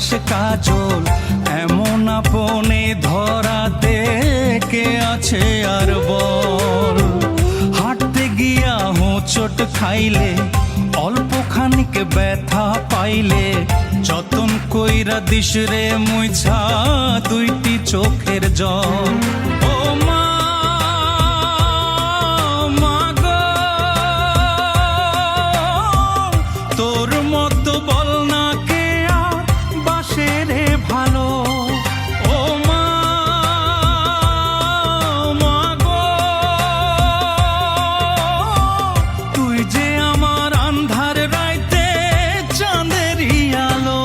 মাখাস কাজল, এমন আপনে ধরাতে কে আছে আর বল। হাঁটতে গিয়া হোঁচট খাইলে, অল্প খানিক ব্যথা পাইলে, যতন কইরা দিস রে মুইছা দুইটি চোখের জল। ও মা, মা গো, তোর মতো বল না কে আর বাসে রে ভালো। ও মা, মা গো, তুই যে আমার আন্ধার রাইতে চাঁদেরই আলো।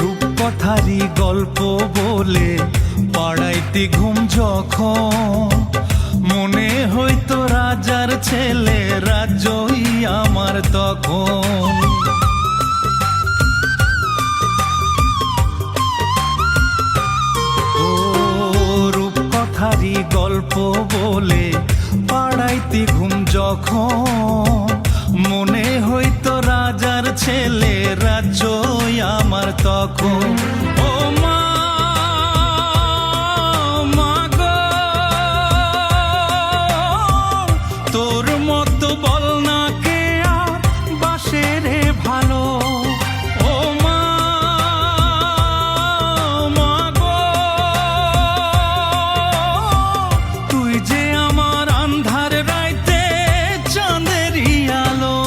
রূপকথারি গল্প বলে পাড়াইতে ঘুম যখন, মনে হইতো রাজার ছেলে রাজ্যই আমার তখন। ও রূপকথারি গল্প বলে পাড়াইতে ঘুম যখন, মনে হইতো রাজার ছেলে রাজ্যই আমার তখন। ও মা, মা গো, তোর মতো বল না কে আর বাসে রে ভালো। ও মা, মা গো, তুই যে আমার আন্ধার রাইতে চাঁদেরই আলো।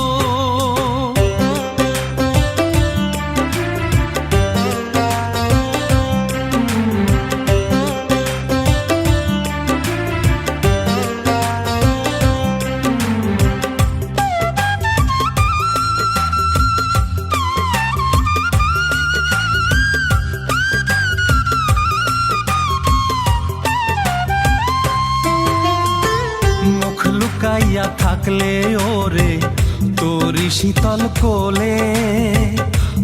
মুখ লুকাইয়া থাকলে ওরে তোরি শীতল কোলে,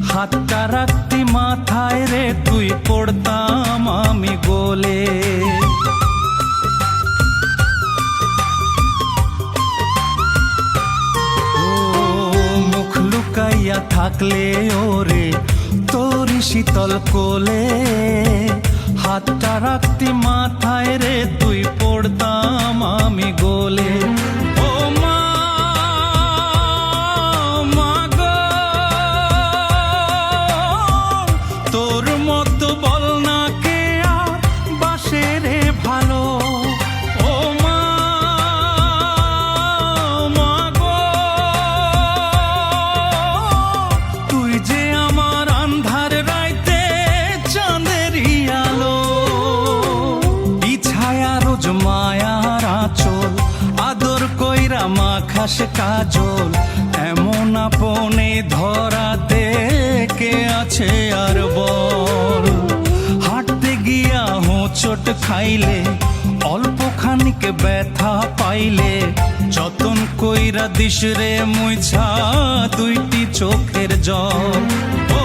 হাতটা রাখতি মাথায় রে তুই পড়তাম আমি গোলে। ও মুখ লুকাইয়া থাকলে ওরে তোরি শীতল কোলে, হাতটা রাখতি মাথায় রে তুই পড়তাম আমি গোলে। ও মা, মা গো, তোর মতো বল না কে আর বাসে রে ভালো। ও মা, মা গো, তুই যে আমার আন্ধার রাইতে চাঁদেরই আলো। ইছায়া রোজ মায়ার আঁচল, আদর কইরা মাখাস কাজল, এমন আপনে ধরাতে কে আছে আর বল। হাঁটতে গিয়া হোঁচট খাইলে, অল্প খানিক ব্যথা পাইলে, যতন কইরা দিস রে মুইছা দুইটি চোখের জল। ও